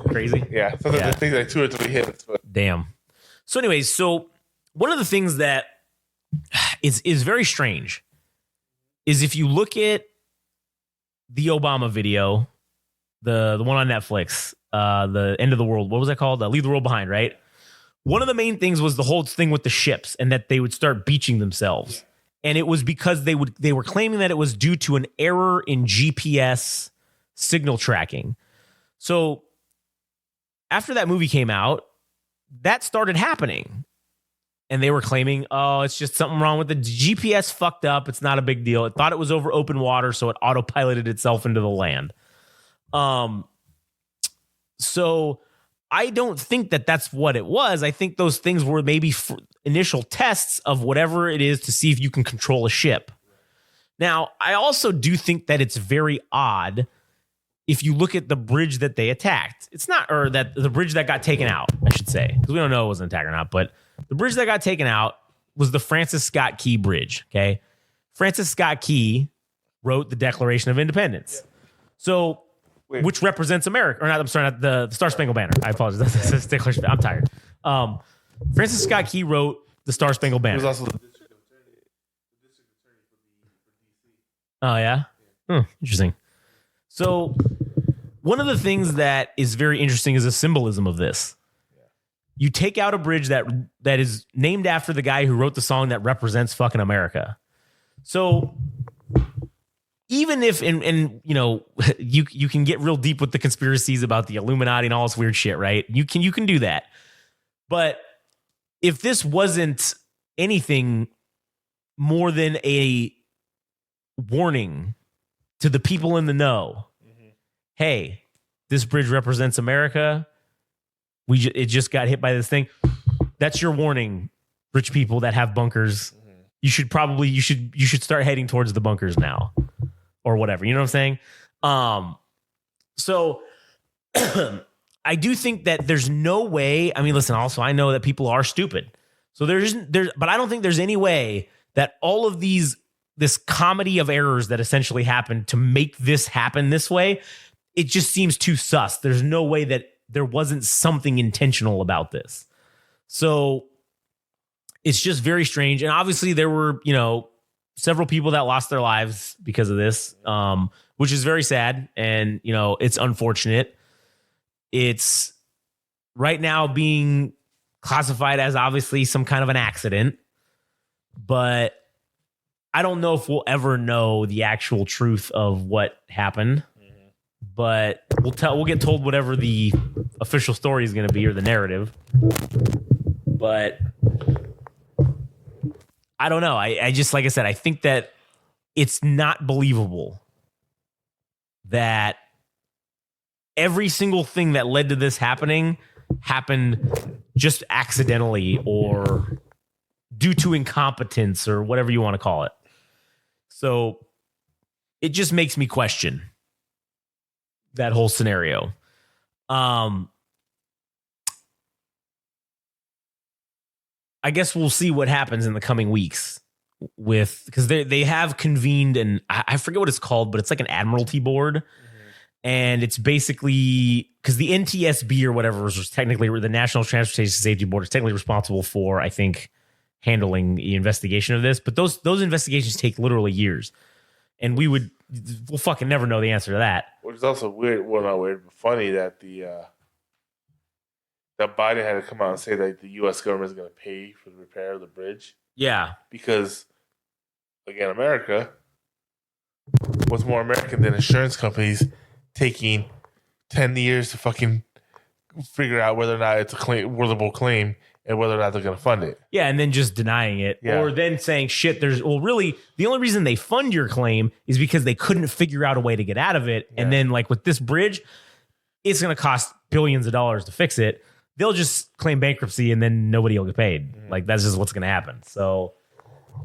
crazy. Yeah. So they think like 2 or 3 hits. But. Damn. So anyways, one of the things that is very strange is if you look at the Obama video, the one on Netflix, the End of the World, what was that called? Leave the World Behind, right? One of the main things was the whole thing with the ships and that they would start beaching themselves. And it was because they were claiming that it was due to an error in GPS signal tracking. So after that movie came out, that started happening. And they were claiming, oh, it's just something wrong with the GPS fucked up. It's not a big deal. It thought it was over open water, so it autopiloted itself into the land. So I don't think that that's what it was. I think those things were maybe initial tests of whatever it is to see if you can control a ship. Now, I also do think that it's very odd if you look at the bridge that they attacked. It's not, or that the bridge that got taken out, I should say, because we don't know if it was an attack or not, but the bridge that got taken out was the Francis Scott Key Bridge, okay? Francis Scott Key wrote the Declaration of Independence. So, which represents America, or not, I'm sorry, not the Star Spangled Banner. I apologize. That's Declaration. I'm tired. Francis Scott Key wrote the Star Spangled Banner. He was also the district attorney for Oh, yeah? Interesting. So, one of the things that is very interesting is the symbolism of this. You take out a bridge that is named after the guy who wrote the song that represents fucking America. So even if, and you know, you can get real deep with the conspiracies about the Illuminati and all this weird shit, right? You can do that. But if this wasn't anything more than a warning to the people in the know, hey, this bridge represents America. It just got hit by this thing. That's your warning, rich people that have bunkers. You should start heading towards the bunkers now, or whatever. You know what I'm saying? So I do think that there's no way. I mean, listen. Also, I know that people are stupid. So but I don't think there's any way that all of this comedy of errors that essentially happened to make this happen this way. It just seems too sus. There's no way that there wasn't something intentional about this. So it's just very strange. And obviously there were, several people that lost their lives because of this, which is very sad. And, it's unfortunate. It's right now being classified as obviously some kind of an accident, but I don't know if we'll ever know the actual truth of what happened. But we'll get told whatever the official story is going to be, or the narrative. But I don't know. I just, like I said, I think that it's not believable that every single thing that led to this happened just accidentally or due to incompetence or whatever you want to call it. So it just makes me question that whole scenario. I guess we'll see what happens in the coming weeks because they have convened, and I forget what it's called, but it's like an admiralty board. And it's basically because the NTSB or whatever was technically the National Transportation Safety Board is technically responsible for, I think, handling the investigation of this. But those investigations take literally years. And we'll fucking never know the answer to that. Which is also weird. Well, not weird, but funny that that Biden had to come out and say that the U.S. government is going to pay for the repair of the bridge. Yeah. Because, again, America, what's more American than insurance companies taking 10 years to fucking figure out whether or not it's a worthable claim and whether or not they're going to fund it. Yeah, and then just denying it. Yeah. Or then saying, shit, really, the only reason they fund your claim is because they couldn't figure out a way to get out of it. Yeah. And then, like, with this bridge, it's going to cost billions of dollars to fix it. They'll just claim bankruptcy and then nobody will get paid. Mm-hmm. Like, that's just what's going to happen. So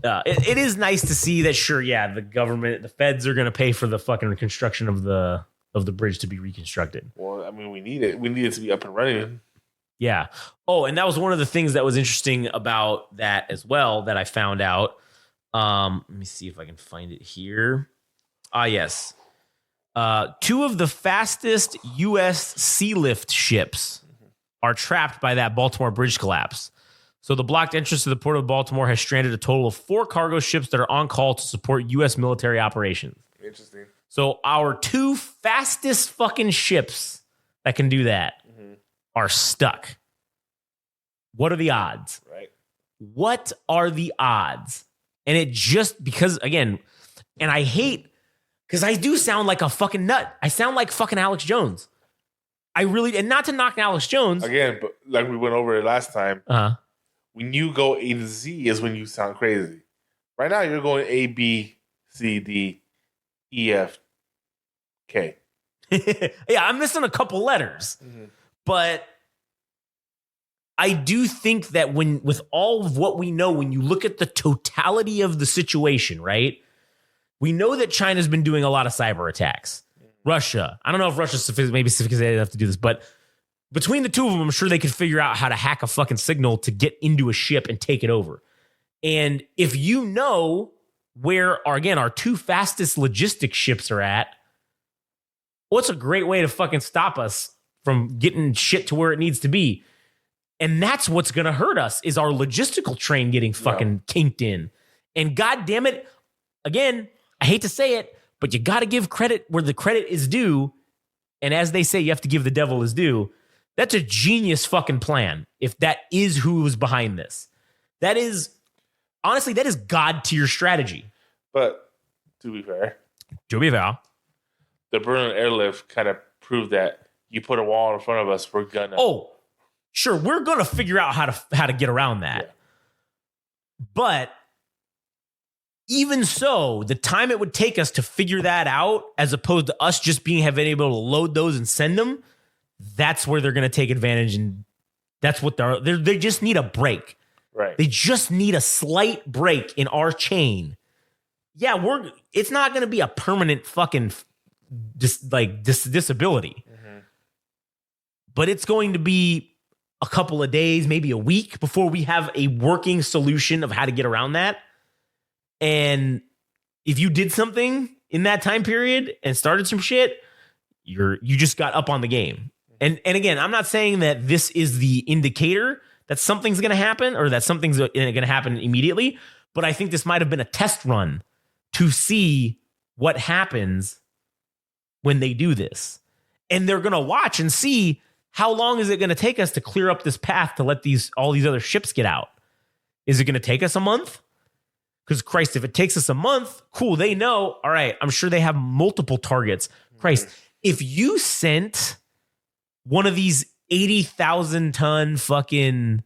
it is nice to see that, sure, yeah, the government, the feds are going to pay for the fucking reconstruction of the bridge to be reconstructed. Well, I mean, we need it. We need it to be up and running. Yeah. Oh, and that was one of the things that was interesting about that as well that I found out. Let me see if I can find it here. Yes. 2 of the fastest U.S. sea lift ships are trapped by that Baltimore bridge collapse. So the blocked entrance to the port of Baltimore has stranded a total of 4 cargo ships that are on call to support U.S. military operations. Interesting. So our 2 fastest fucking ships that can do that are stuck. What are the odds? Right. What are the odds? And it just because, again, and I hate, because I do sound like a fucking nut. I sound like fucking Alex Jones. I really, and not to knock Alex Jones. Again, but like we went over it last time, when you go A to Z is when you sound crazy. Right now, you're going A, B, C, D, E, F, K. Yeah, I'm missing a couple letters. But I do think that with all of what we know, when you look at the totality of the situation, right? We know that China's been doing a lot of cyber attacks. Russia, I don't know if Russia's maybe sophisticated enough to do this, but between the 2 of them, I'm sure they could figure out how to hack a fucking signal to get into a ship and take it over. And if you know where, our 2 fastest logistics ships are at, what's a great way to fucking stop us from getting shit to where it needs to be? And that's what's going to hurt us is our logistical train getting fucking kinked in. And God damn it, again, I hate to say it, but you got to give credit where the credit is due. And as they say, you have to give the devil his due. That's a genius fucking plan. If that is who was behind this, that is, honestly, that is God tier strategy. But to be fair, the Berlin airlift kind of proved that you put a wall in front of us, we're gonna. Oh, sure, we're gonna figure out how to get around that. Yeah. But even so, the time it would take us to figure that out, as opposed to us just having able to load those and send them, that's where they're going to take advantage, and that's what they just need a break. Right. They just need a slight break in our chain. Yeah, it's not going to be a permanent fucking disability, but it's going to be a couple of days, maybe a week before we have a working solution of how to get around that. And if you did something in that time period and started some shit, you just got up on the game. And again, I'm not saying that this is the indicator that something's going to happen or that something's going to happen immediately, but I think this might have been a test run to see what happens when they do this. And they're going to watch and see how long is it going to take us to clear up this path to let all these other ships get out. Is it going to take us a month? Because Christ, if it takes us a month, cool, they know. All right, I'm sure they have multiple targets. Christ, if you sent one of these 80,000 ton fucking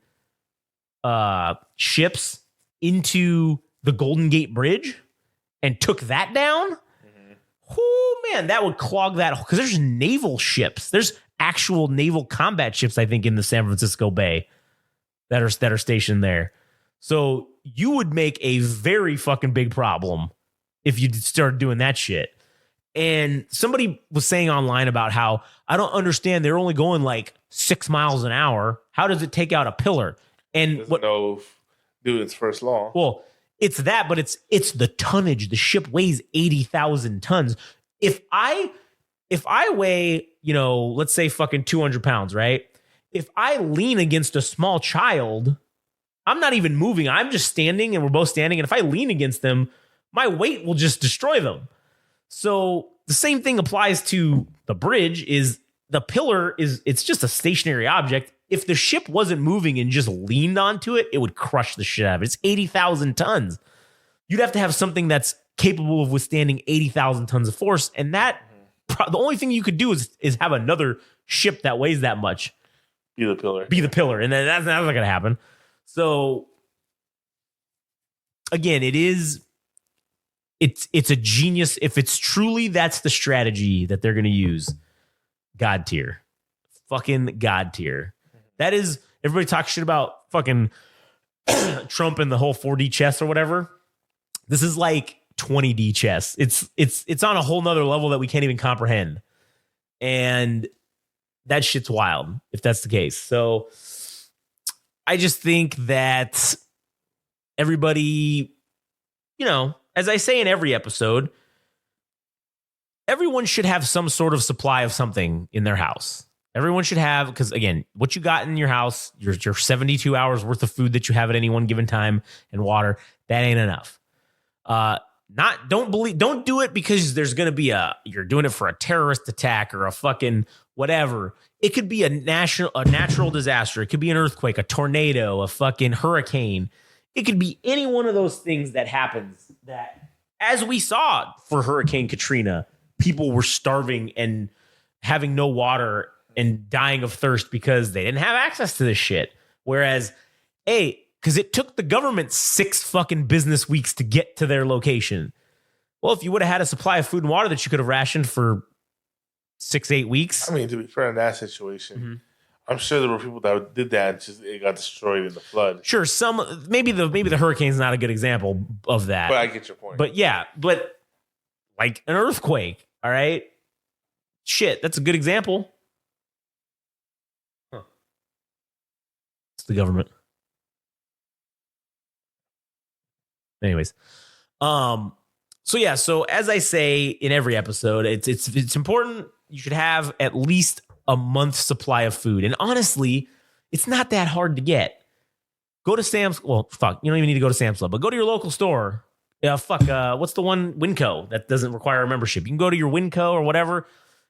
ships into the Golden Gate Bridge and took that down, man, that would clog that. Because there's naval ships. There's actual naval combat ships, I think, in the San Francisco Bay. that are stationed there. So you would make a very fucking big problem if you started doing that shit. And somebody was saying online about how I don't understand. They're only going like 6 miles an hour. How does it take out a pillar? And Doesn't know if doing its first law. Well, it's that, but it's the tonnage. The ship weighs 80,000 tons. If I weigh, let's say fucking 200 pounds, right? If I lean against a small child, I'm not even moving. I'm just standing, and we're both standing. And if I lean against them, my weight will just destroy them. So the same thing applies to the bridge. Is the pillar it's just a stationary object. If the ship wasn't moving and just leaned onto it, it would crush the shit out of it. It's 80,000 tons. You'd have to have something that's capable of withstanding 80,000 tons of force. And that the only thing you could do is have another ship that weighs that much. Be the pillar. And then that's not going to happen. So again, it's a genius. If it's truly that's the strategy that they're going to use, God tier. Fucking God tier. That is, everybody talks shit about fucking Trump and the whole 4D chess or whatever. This is like 20D chess. It's on a whole nother level that we can't even comprehend. And that shit's wild if that's the case. So I just think that everybody, as I say in every episode, everyone should have some sort of supply of something in their house. Everyone should have, because again, what you got in your house, your 72 hours worth of food that you have at any one given time and water, that ain't enough. Don't do it because there's going to be you're doing it for a terrorist attack or a fucking whatever. It could be a natural disaster. It could be an earthquake, a tornado, a fucking hurricane. It could be any one of those things that happens that, as we saw for Hurricane Katrina, people were starving and having no water and dying of thirst because they didn't have access to this shit. Whereas, because it took the government 6 fucking business weeks to get to their location. Well, if you would have had a supply of food and water that you could have rationed for 6-8 weeks. I mean, to be fair in that situation, I'm sure there were people that did that and just it got destroyed in the flood. Sure, maybe the hurricane's not a good example of that. But I get your point. But yeah, like an earthquake, all right? Shit, that's a good example. Huh. It's the government. Anyways, so as I say in every episode, it's important. You should have at least a month's supply of food, and honestly, it's not that hard to get. Go to Sam's. Well, fuck, you don't even need to go to Sam's Club, but go to your local store. What's the one? Winco that doesn't require a membership. You can go to your Winco or whatever.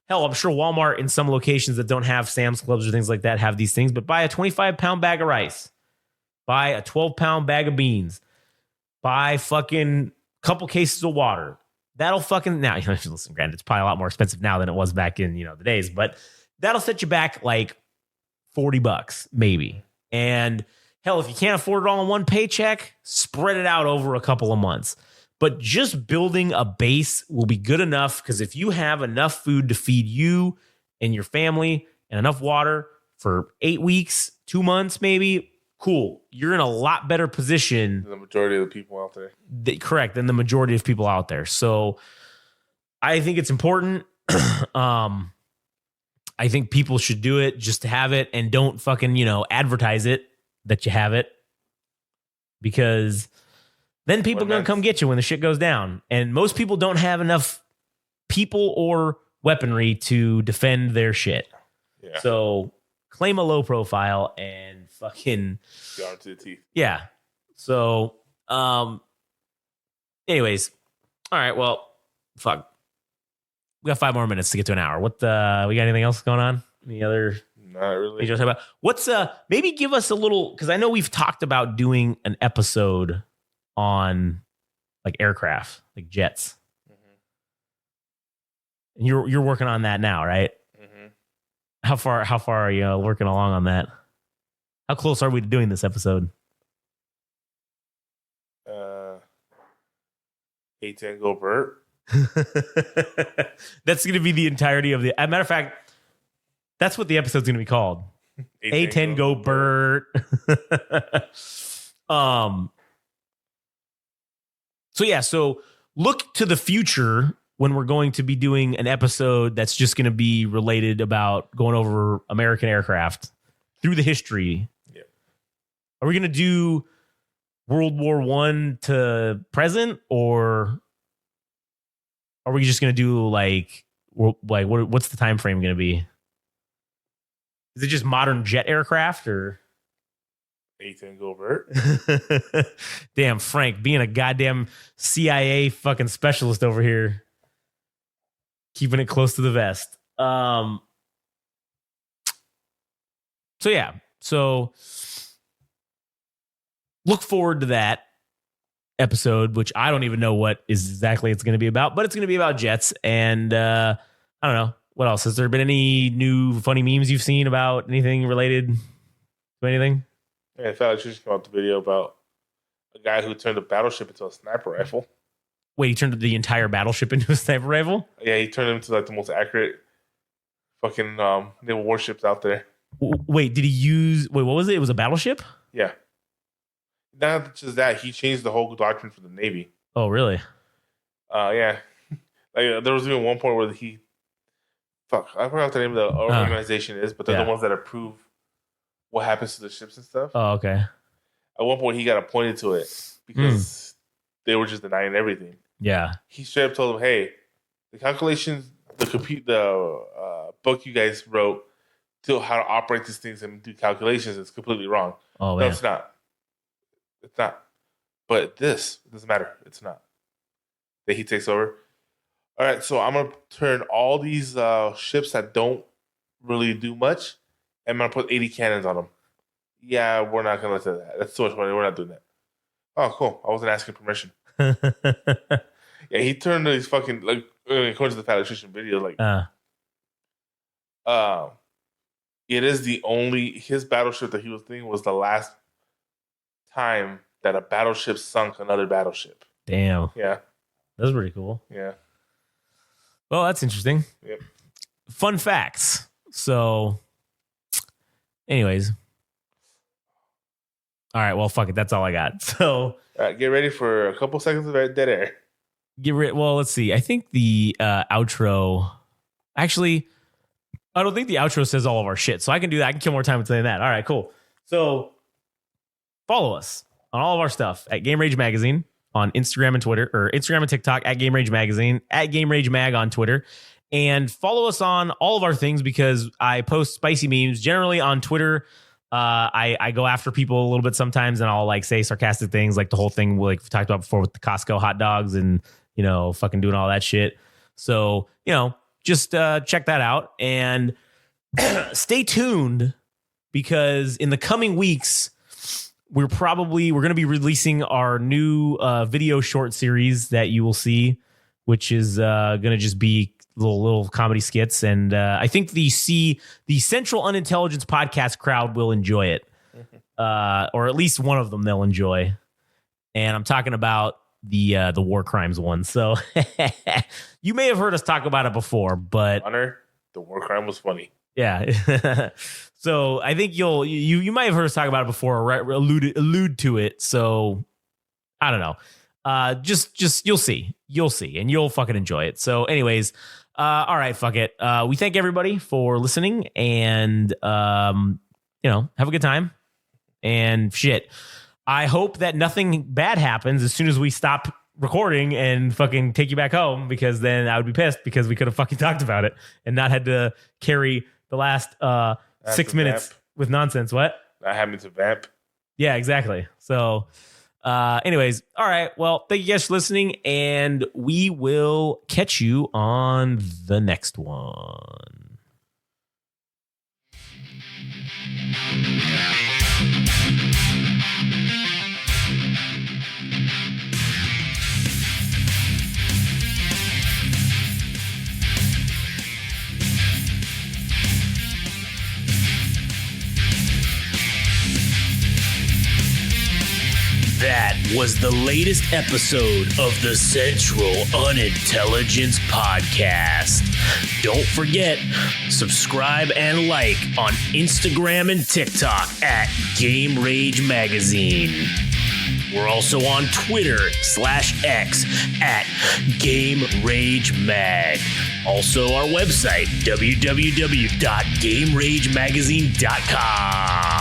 Hell, I'm sure Walmart in some locations that don't have Sam's Clubs or things like that have these things. But buy a 25-pound bag of rice. Buy a 12-pound bag of beans. Buy fucking couple cases of water. That'll fucking, now, listen, granted, it's probably a lot more expensive now than it was back in, the days, but that'll set you back like $40 maybe. And hell, if you can't afford it all in one paycheck, spread it out over a couple of months. But just building a base will be good enough, because if you have enough food to feed you and your family and enough water for 8 weeks, 2 months maybe, cool. You're in a lot better position than the majority of the people out there. Correct, than the majority of people out there. So I think it's important. I think people should do it just to have it, and don't fucking, advertise it that you have it, because then people are going to come get you when the shit goes down. And most people don't have enough people or weaponry to defend their shit. Yeah. So claim a low profile and fucking go to the teeth. Yeah. So, anyways, all right. Well, fuck. We got 5 more minutes to get to an hour. We got anything else going on? Any other? Not really. Talk about? What's maybe give us a little, because I know we've talked about doing an episode on like aircraft, like jets. And you're working on that now, right? How far are you working along on that? How close are we to doing this episode? 8 Tango Bert. That's going to be the entirety of the. As a matter of fact, that's what the episode's going to be called. A10 go Bert. So look to the future when we're going to be doing an episode that's just going to be related about going over American aircraft through the history. Yeah. Are we going to do World War I to present, or are we just going to do what's the time frame going to be? Is it just modern jet aircraft or? A10 go Bert. Damn, Frank, being a goddamn CIA fucking specialist over here. Keeping it close to the vest. So look forward to that episode, which I don't even know what is exactly it's going to be about, but it's going to be about jets. And I don't know. What else? Has there been any new funny memes you've seen about anything related to anything? Yeah, I thought I just came out the video about a guy who turned a battleship into a sniper rifle. Wait, he turned the entire battleship into a sniper rifle? Yeah, he turned it into like the most accurate fucking naval warships out there. Wait, did he use... Wait, what was it? It was a battleship? Yeah. Not just that, he changed the whole doctrine for the Navy. Oh, really? Yeah. Like, there was even one point where he... Fuck, I forgot what the name of the organization is, but they're the ones that approve what happens to the ships and stuff. Oh, okay. At one point, he got appointed to it because they were just denying everything. Yeah. He straight up told them, "Hey, the calculations, the book you guys wrote to how to operate these things and do calculations is completely wrong. Oh, No, man. it's not. It's not. But this it doesn't matter. It's not." Then he takes over. All right, so I'm gonna turn all these ships that don't really do much, and I'm gonna put 80 cannons on them. Yeah, we're not gonna let that. That's too much money. We're not doing that. Oh, cool. I wasn't asking permission. Yeah, he turned these fucking, like, according to the patrician video, like, it is the only, his battleship that he was thinking was the last time that a battleship sunk another battleship. Damn. Yeah. That's pretty cool. Yeah. Well, that's interesting. Yep. Fun facts. So, anyways. All right, well, fuck it. That's all I got. So, all right, get ready for a couple seconds of dead air. Well, let's see. I think the outro. Actually, I don't think the outro says all of our shit. So I can do that. I can kill more time with saying that. All right, cool. So follow us on all of our stuff at Game Rage Magazine on Instagram and Twitter, or Instagram and TikTok at Game Rage Magazine, at Game Rage Mag on Twitter. And follow us on all of our things because I post spicy memes generally on Twitter. I go after people a little bit sometimes, and I'll like say sarcastic things, like the whole thing like we talked about before with the Costco hot dogs and, you know, fucking doing all that shit. So, you know, just check that out and stay tuned because in the coming weeks, we're going to be releasing our new video short series that you will see, which is going to just be little comedy skits. And I think the Central Unintelligence podcast crowd will enjoy it. Or at least one of them they'll enjoy. And I'm talking about the war crimes one. So you may have heard us talk about it before, but Honor, the war crime was funny. Yeah. So I think you might have heard us talk about it before or allude to it. So I don't know. Just you'll see, and you'll fucking enjoy it. So anyways, all right, fuck it. We thank everybody for listening and, you know, have a good time and shit. I hope that nothing bad happens as soon as we stop recording and fucking take you back home, because then I would be pissed because we could have fucking talked about it and not had to carry the last 6 minutes vamp. with nonsense. What? Not having to vamp. Yeah, exactly. So anyways, all right. Well, thank you guys for listening, and we will catch you on the next one. That was the latest episode of the Central Unintelligence Podcast. Don't forget, subscribe and like on Instagram and TikTok at Game Rage Magazine. We're also on Twitter/X at Game Rage Mag. Also, our website, www.GameRageMagazine.com.